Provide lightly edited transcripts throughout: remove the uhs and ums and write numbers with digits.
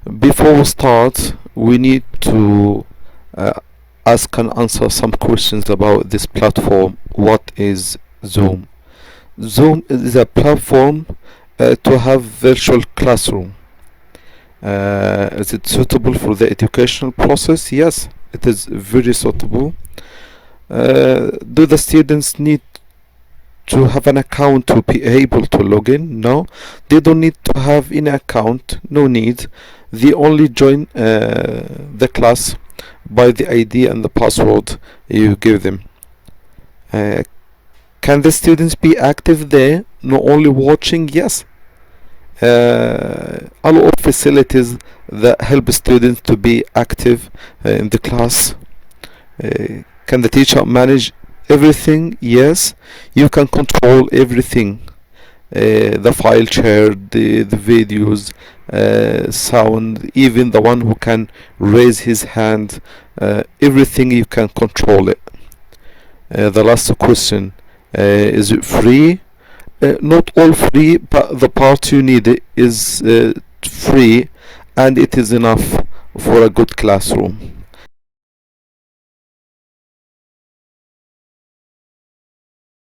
Before we start, we need to uh, ask and answer some questions about this platform. What is Zoom? Zoom is a platform to have virtual classroom. Is it suitable for the educational process? Yes, it is very suitable. Do the students need to have an account to be able to log in? No, they don't need to have any account. No need. They only join the class by the ID and the password you give them. Uh, can the students be active there? Not only watching? Yes. A lot of facilities that help students to be active in the class. Can the teacher manage everything? Yes, you can control everything. The file share, the videos, sound, even the one who can raise his hand, everything you can control it. The last question, is it free? Not all free, but the part you need is free, and it is enough for a good classroom.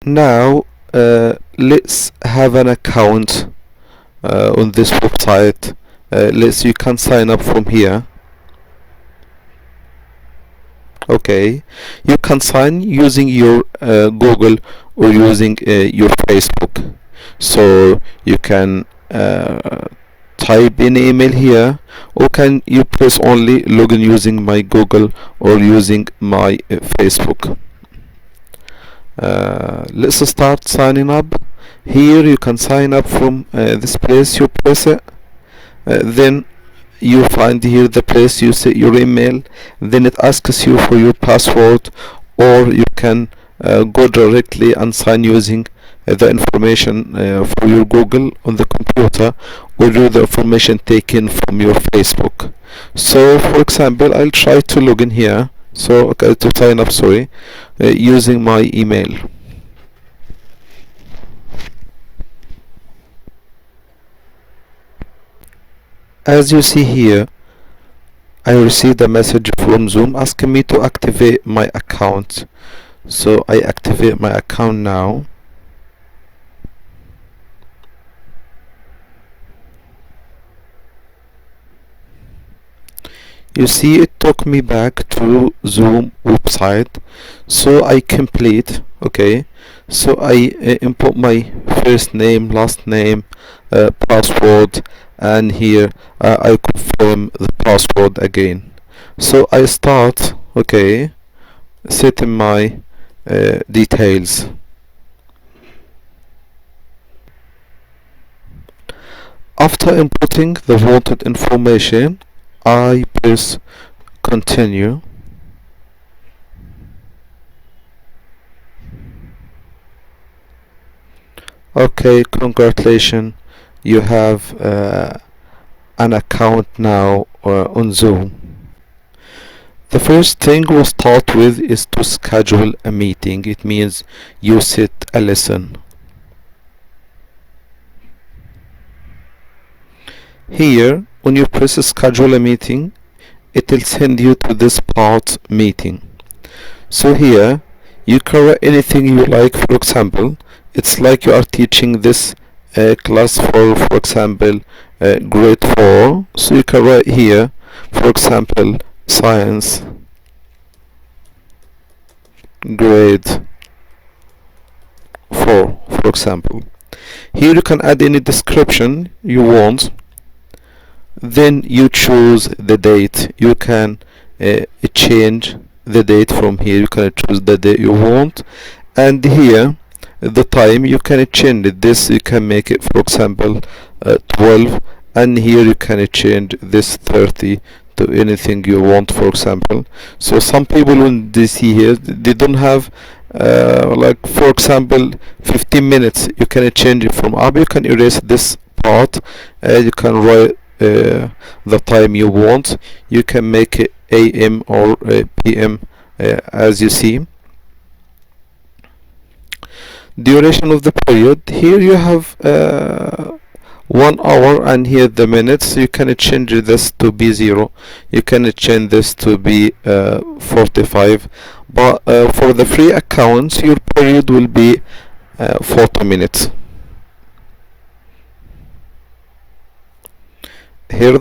Now let's have an account on this website. You can sign up from here. Okay, you can sign using your Google or using your Facebook. So you can type in email here, or can you press only login using my Google or using my Facebook. Let's start signing up. Here you can sign up from this place. You press it, then you find here the place, you set your email, then it asks you for your password, or you can go directly and sign using the information for your Google on the computer, or the information taken from your Facebook. So for example, I'll try to log in here, so okay, to sign up, sorry, using my email. As you see here, I received a message from Zoom asking me to activate my account. So I activate my account now. You see, it took me back to Zoom website. So I complete, okay. So I input my first name, last name, password, and here I confirm the password again. So I start, okay, setting my details. After inputting the wanted information, I press continue. Okay, congratulations, you have an account now on Zoom. The first thing we'll start with is to schedule a meeting. It means you set a lesson. Here, when you press schedule a meeting, it will send you to this part, meeting. So here, you can write anything you like. For example, it's like you are teaching this class for example, grade 4. So you can write here, for example, science grade 4, for example. Here you can add any description you want. Then you choose the date. You can change the date from here. You can choose the date you want, and here the time you can change it. This you can make it, for example, 12, and here you can change this 30 to anything you want, for example. So some people, when they see here, they don't have like, for example, 15 minutes. You can change it from up. You can erase this part. You can write the time you want. You can make it AM or PM, as you see. Duration of the period. Here you have 1 hour, and here the minutes. You can change this to be 0, you can change this to be 45, but for the free accounts your period will be 40 minutes. Here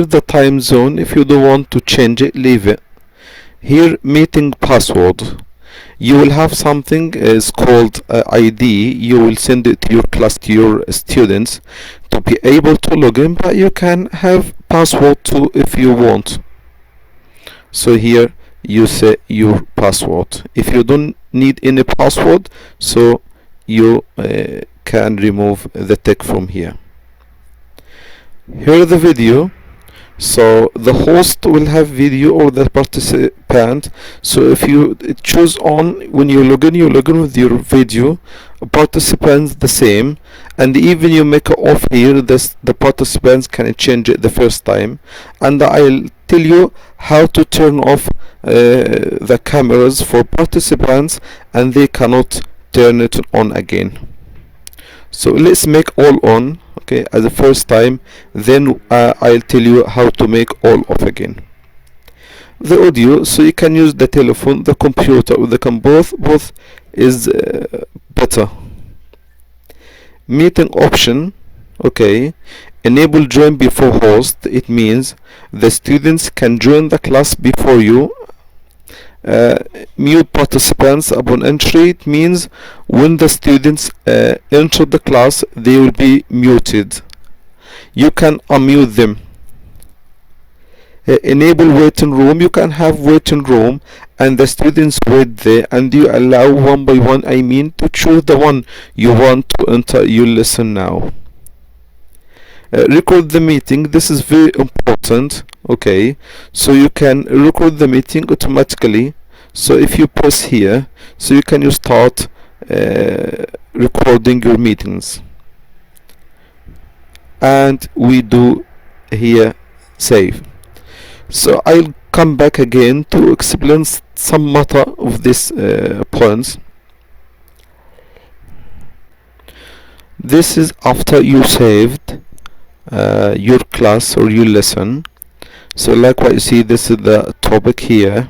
the time zone. If you don't want to change it, leave it. Here, meeting password. You will have something is called ID. You will send it to your class, to your students, to be able to log in, but you can have password too if you want. So here you say your password. If you don't need any password, so you can remove the tick from here. Here the video. So the host will have video, or the participant. So if you choose on, when you log in with your video. Participants the same, and even you make it off here, the participants can change it the first time. And I'll tell you how to turn off the cameras for participants, and they cannot turn it on again. So let's make all on, okay, as the first time. Then I'll tell you how to make all off again. The audio, so you can use the telephone, the computer, or both is better. Meeting option, okay. Enable join before host. It means the students can join the class before you. Mute participants upon entry. It means when the students enter the class, they will be muted. You can unmute them. Enable waiting room. You can have waiting room, and the students wait there, and you allow one by one, to choose the one you want to enter your lesson now. Record the meeting. This is very important, okay. So you can record the meeting automatically. So if you press here, so you can start recording your meetings, and we do here save. So I'll come back again to explain some matter of these points. This is after you saved your class or your lesson. So like what you see, this is the topic here,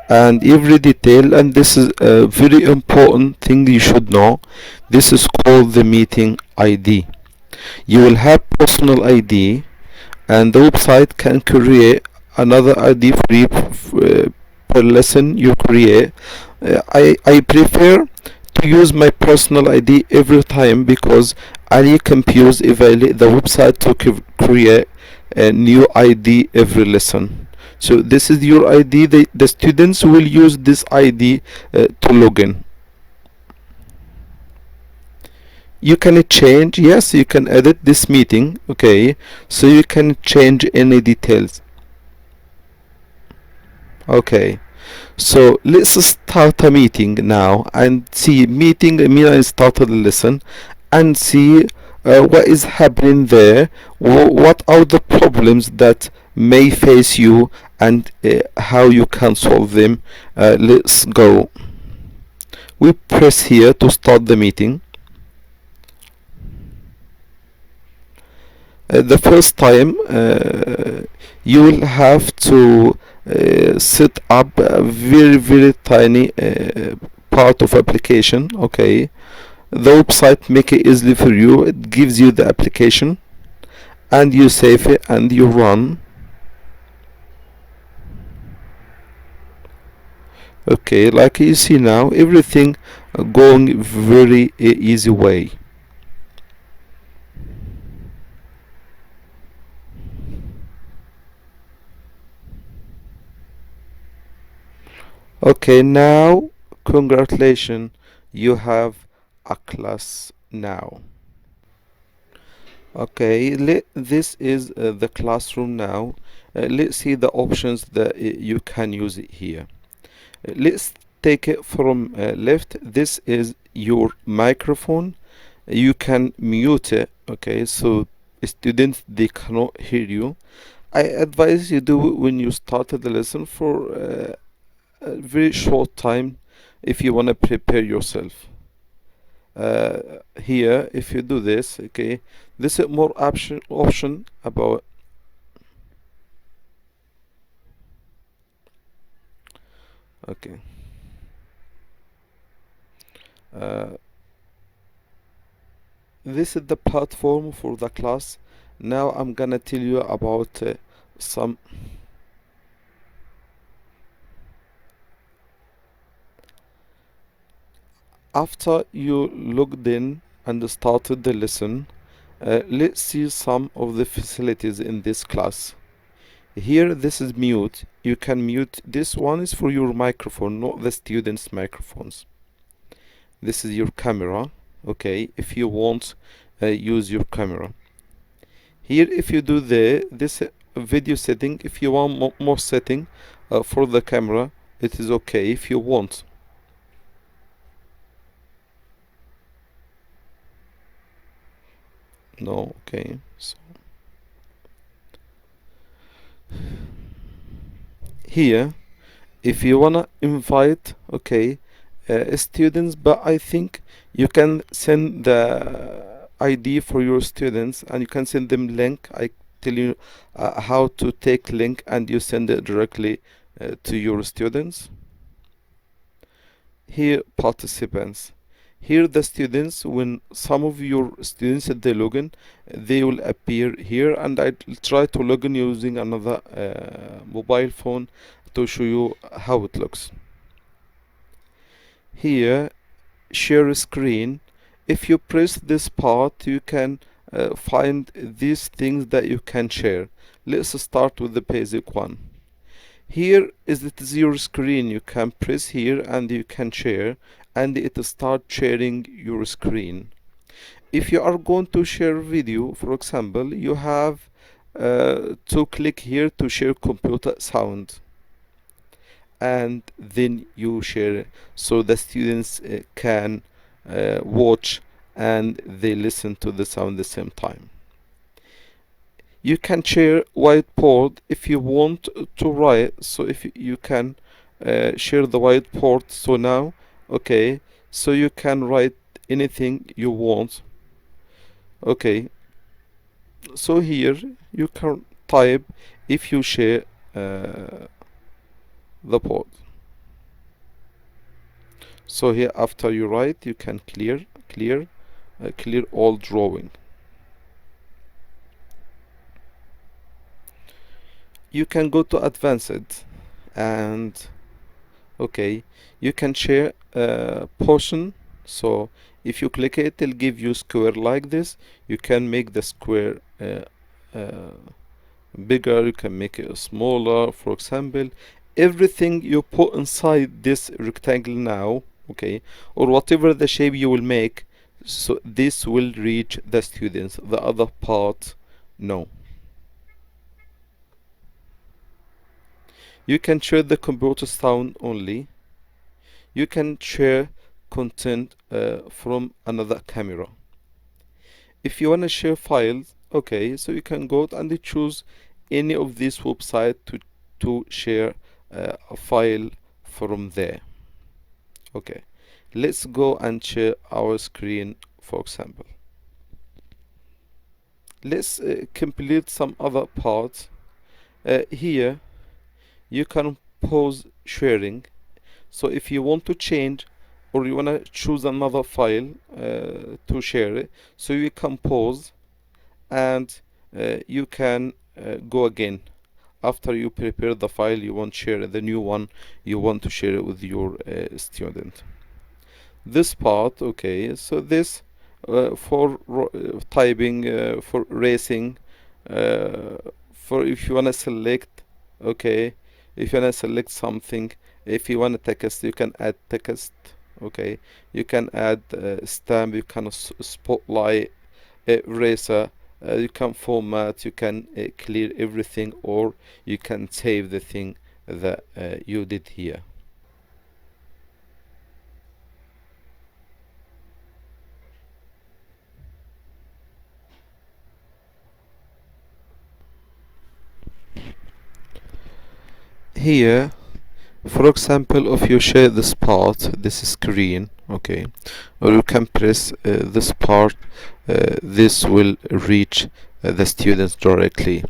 and every detail, and this is a very important thing you should know. This is called the meeting ID. You will have personal ID, and the website can create another ID for you per lesson you create. I prefer to use my personal ID every time, because I confuse if I let the website to create a new ID every lesson. So this is your ID. The students will use this ID to log in. You can change, yes, you can edit this meeting, okay. So you can change any details. Okay, so let's start a meeting now and see meeting. I started the lesson and see what is happening there. What are the problems that may face you, and how you can solve them. Let's go. We press here to start the meeting. The first time you will have to set up a very tiny part of application, okay. The website make it easily for you. It gives you the application, and you save it and you run. Okay, like you see now, everything going very easy way. Okay, now congratulations, you have a class now. Okay, this is the classroom now. Let's see the options that you can use it here. Let's take it from left. This is your microphone. You can mute it, okay, so students, they cannot hear you. I advise you do it when you started the lesson for a very short time, if you want to prepare yourself. Here if you do this, okay, this is more option about. Okay, uh, this is the platform for the class. Now I'm gonna tell you about some. After you logged in and started the lesson, let's see some of the facilities in this class. Here, this is mute. You can mute. This one is for your microphone, not the students' microphones. This is your camera. Okay, if you want, use your camera. Here, if you do this video setting, if you want more setting for the camera, it is okay if you want. No, okay. So here, if you wanna invite, okay, students, but I think you can send the ID for your students and you can send them link. I tell you how to take link and you send it directly to your students. Here, participants. Here the students, when some of your students they login, they will appear here, and I try to login using another mobile phone to show you how it looks. Here, share screen. If you press this part, you can find these things that you can share. Let's start with the basic one. Here is it is your screen. You can press here and you can share, and it start sharing your screen. If you are going to share video, for example, you have to click here to share computer sound, and then you share so the students can watch and they listen to the sound at the same time. You can share whiteboard if you want to write, so if you can share the whiteboard. So now, okay, so you can write anything you want. Okay, so here you can type if you share the board. So here after you write, you can clear all drawing. You can go to advanced, and okay, you can share portion. So if you click it, it'll give you square like this. You can make the square uh, bigger, you can make it smaller, for example. Everything you put inside this rectangle now, okay, or whatever the shape you will make, so this will reach the students. The other part, no. You can share the computer sound only. You can share content from another camera. If you want to share files, okay, so you can go and choose any of these websites to share a file from there. Okay, let's go and share our screen, for example. Let's complete some other parts. Here you can pause sharing. So if you want to change or you want to choose another file to share it, so you can pause and you can go again after you prepare the file you want to share, the new one you want to share it with your student. This part, okay, so this for typing, for racing, uh, for if you want to select, okay, if you want to select something, if you want to text, you can add text, okay, you can add stamp, you can spotlight, eraser, you can format, you can clear everything, or you can save the thing that you did here. Here For example, if you share this part, this screen, okay, or you can press this part, this will reach the students directly.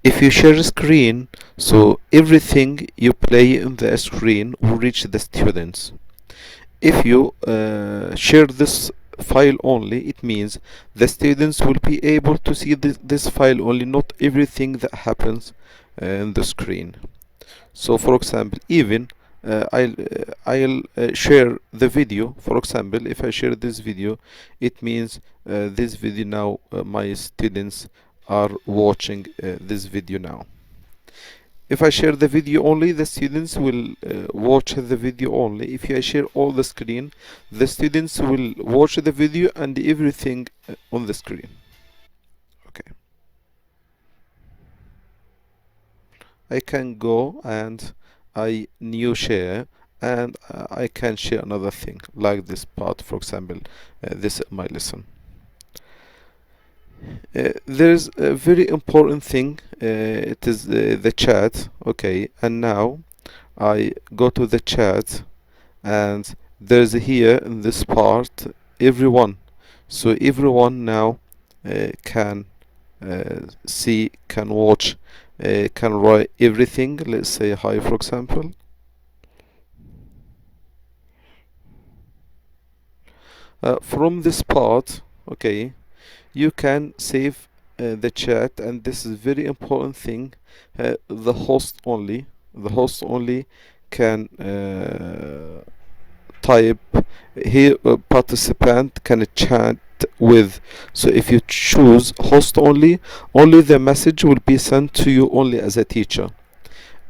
If you share a screen, so everything you play in the screen will reach the students. If you share this file only, it means the students will be able to see this file only, not everything that happens in the screen. So for example, even I'll share the video. For example, if I share this video, it means this video now my students are watching this video now. If I share the video only, the students will watch the video only. If I share all the screen, the students will watch the video and everything on the screen. Okay, I can go and I new share, and I can share another thing like this part. For example, this is my lesson. There's a very important thing. It is the chat. Okay, and now I go to the chat, and there's here in this part everyone. So everyone now can see, can watch, can write everything. Let's say hi, for example. From this part, okay, you can save the chat, and this is very important thing. The host only can type here, participant can chat with. So if you choose host only, only the message will be sent to you only as a teacher.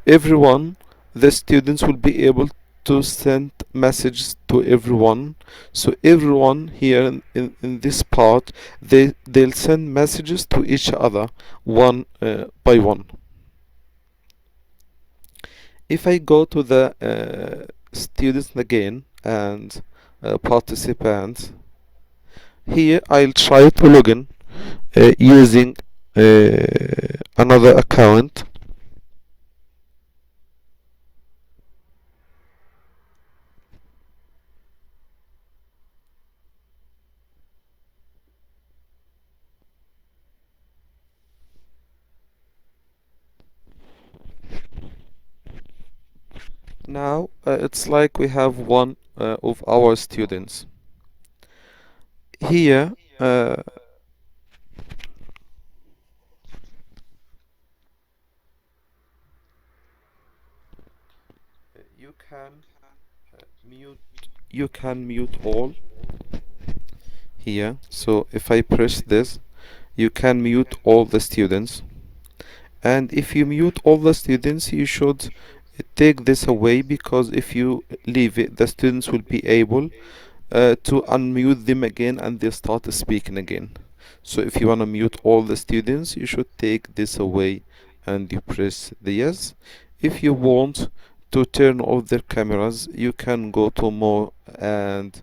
Everyone, the students will be able to send messages to everyone. So everyone here in this part, they'll send messages to each other one by one. If I go to the students again and participants, here I'll try to log in using another account. Now it's like we have one of our students here. You can mute. You can mute all here. So if I press this, you can mute all the students. And if you mute all the students, you should take this away, because if you leave it, the students will be able to unmute them again and they start speaking again. So if you want to mute all the students, you should take this away and you press the yes. If you want to turn off their cameras, you can go to more and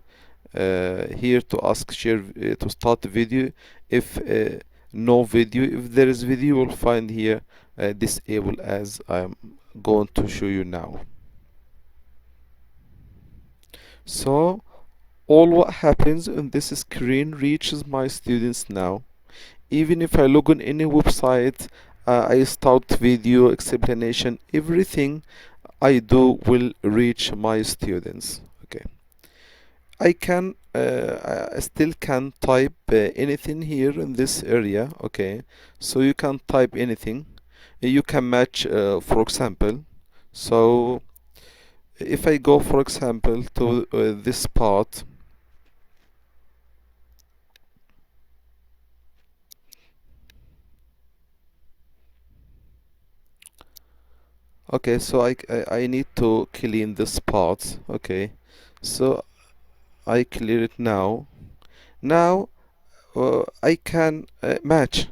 here to ask share to start the video. If no video, if there is video, you will find here disable, as I'm going to show you now. So all what happens in this screen reaches my students now. Even if I log on any website, I start video explanation, everything I do will reach my students. Okay, I still can type anything here in this area. Okay, so you can type anything. You can match, for example. So if I go, for example, to this part. Okay, so I need to clean this part. Okay, so I clear it now. Now I can match.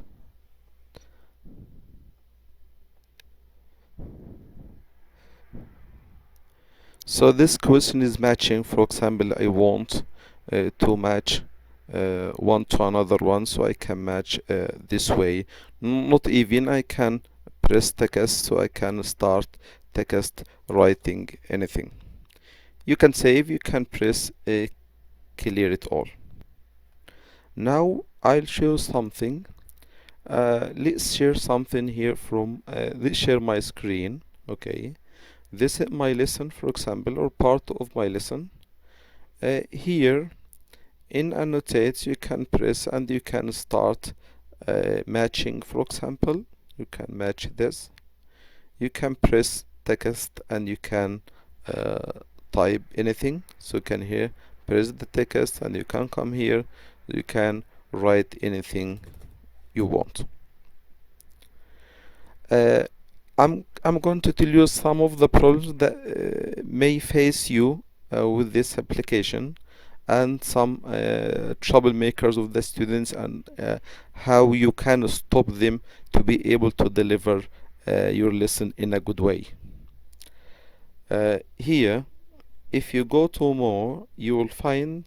So this question is matching. For example, I want to match one to another one, so I can match this way. Not even I can press text, so I can start text, writing, anything. You can save, you can press clear it all. Now I'll show something. Let's share something here from let's share my screen. Okay, this is my lesson, for example, or part of my lesson. Here in annotate you can press and you can start matching. For example, you can match this. You can press text and you can uh, type anything. So you can here press the text and you can come here, you can write anything you want. uh, I'm going to tell you some of the problems that may face you with this application, and some troublemakers of the students, and how you can stop them to be able to deliver your lesson in a good way. Here, if you go to more, you will find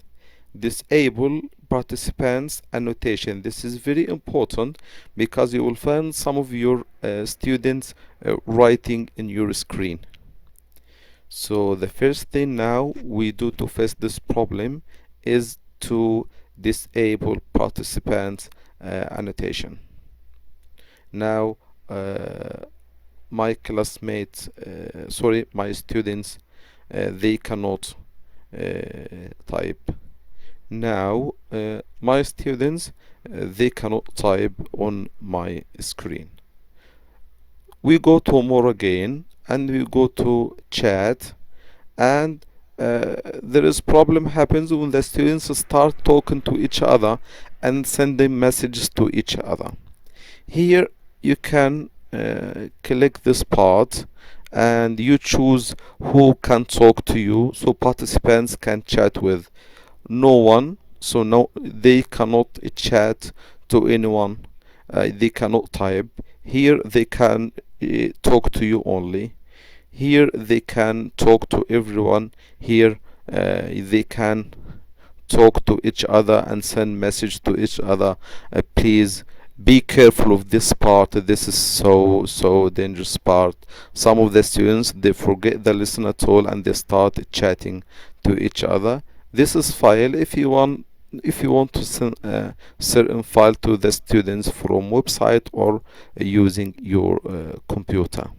disable participants annotation. This is very important because you will find some of your students writing in your screen. So the first thing now we do to face this problem is to disable participants annotation. Now my classmates, my students, they cannot type. Now my students, they cannot type on my screen. We go to more again and we go to chat, and there is problem happens when the students start talking to each other and sending messages to each other. Here you can click this part and you choose who can talk to you, so participants can chat with no one. So no, they cannot chat to anyone, they cannot type. Here they can talk to you only. Here they can talk to everyone. Here they can talk to each other and send message to each other. Please be careful of this part. This is so dangerous part. Some of the students, they forget the lesson at all and they start chatting to each other. This is file. If you want to send a certain file to the students from website or using your computer.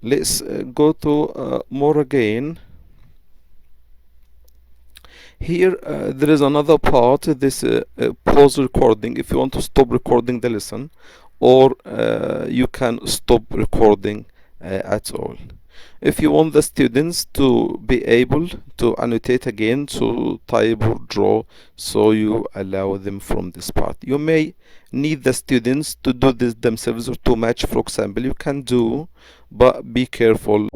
Let's go to more again. Here there is another part, this pause recording. If you want to stop recording the lesson, or you can stop recording at all. If you want the students to be able to annotate again, to type or draw, so you allow them from this part. You may need the students to do this themselves or to match, for example. You can do, but be careful.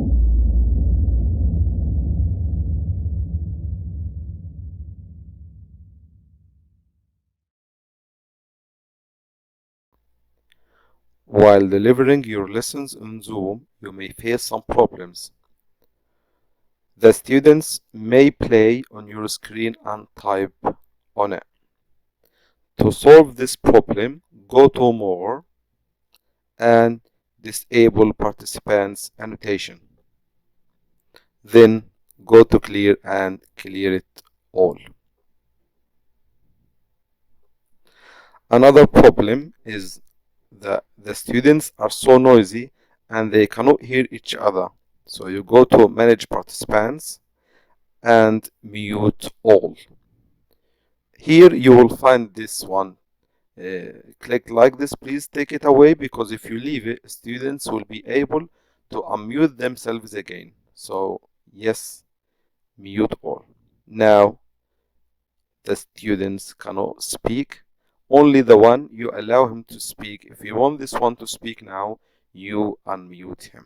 While delivering your lessons on Zoom, you may face some problems. The students may play on your screen and type on it. To solve this problem, go to More and disable participants annotation. Then go to Clear and clear it all. Another problem is that the students are so noisy and they cannot hear each other. So you go to Manage Participants and mute all. Here you will find this one. Click like this. Please take it away, because if you leave it, students will be able to unmute themselves again. So yes, mute all. Now the students cannot speak. Only the one you allow him to speak. If you want this one to speak now, you unmute him.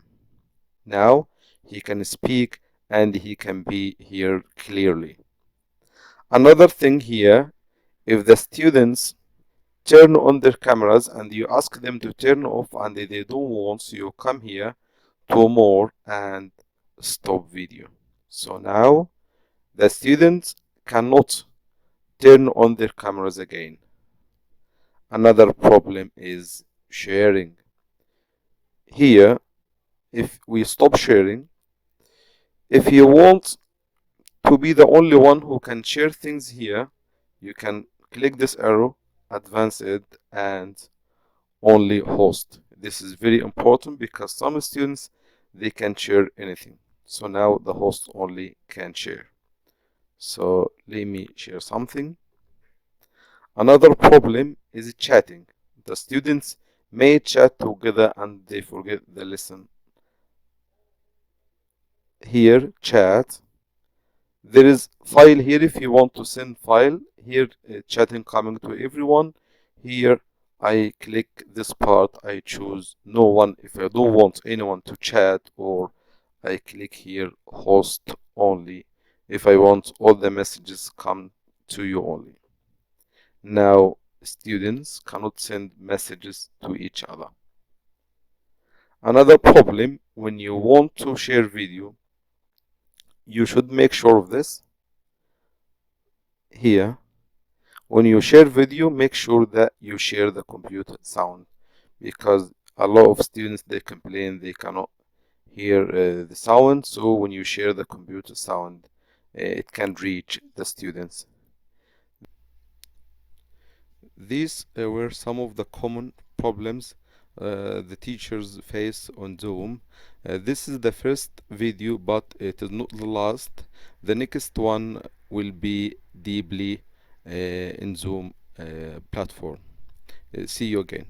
Now he can speak and he can be heard clearly. Another thing here, if the students turn on their cameras and you ask them to turn off and they don't want, so you come here to More and stop video. So now the students cannot turn on their cameras again. Another problem is sharing. here, if we stop sharing, if you want to be the only one who can share things here, you can click this arrow, advance it, and only host. This is very important because some students, they can share anything. So now the host only can share. So let me share something. Another problem is chatting. The students may chat together and they forget the lesson. Here, chat. There is file here if you want to send file. Here, chatting coming to everyone. Here, I click this part. I choose no one if I don't want anyone to chat, or I click here host only if I want all the messages come to you only. Now, students cannot send messages to each other. Another problem, when you want to share video, you should make sure of this. Here, when you share video, make sure that you share the computer sound, because a lot of students, they complain they cannot hear the sound. So when you share the computer sound, it can reach the students. These were some of the common problems the teachers face on Zoom. This is the first video, but it is not the last. The next one will be deeply in Zoom platform. See you again.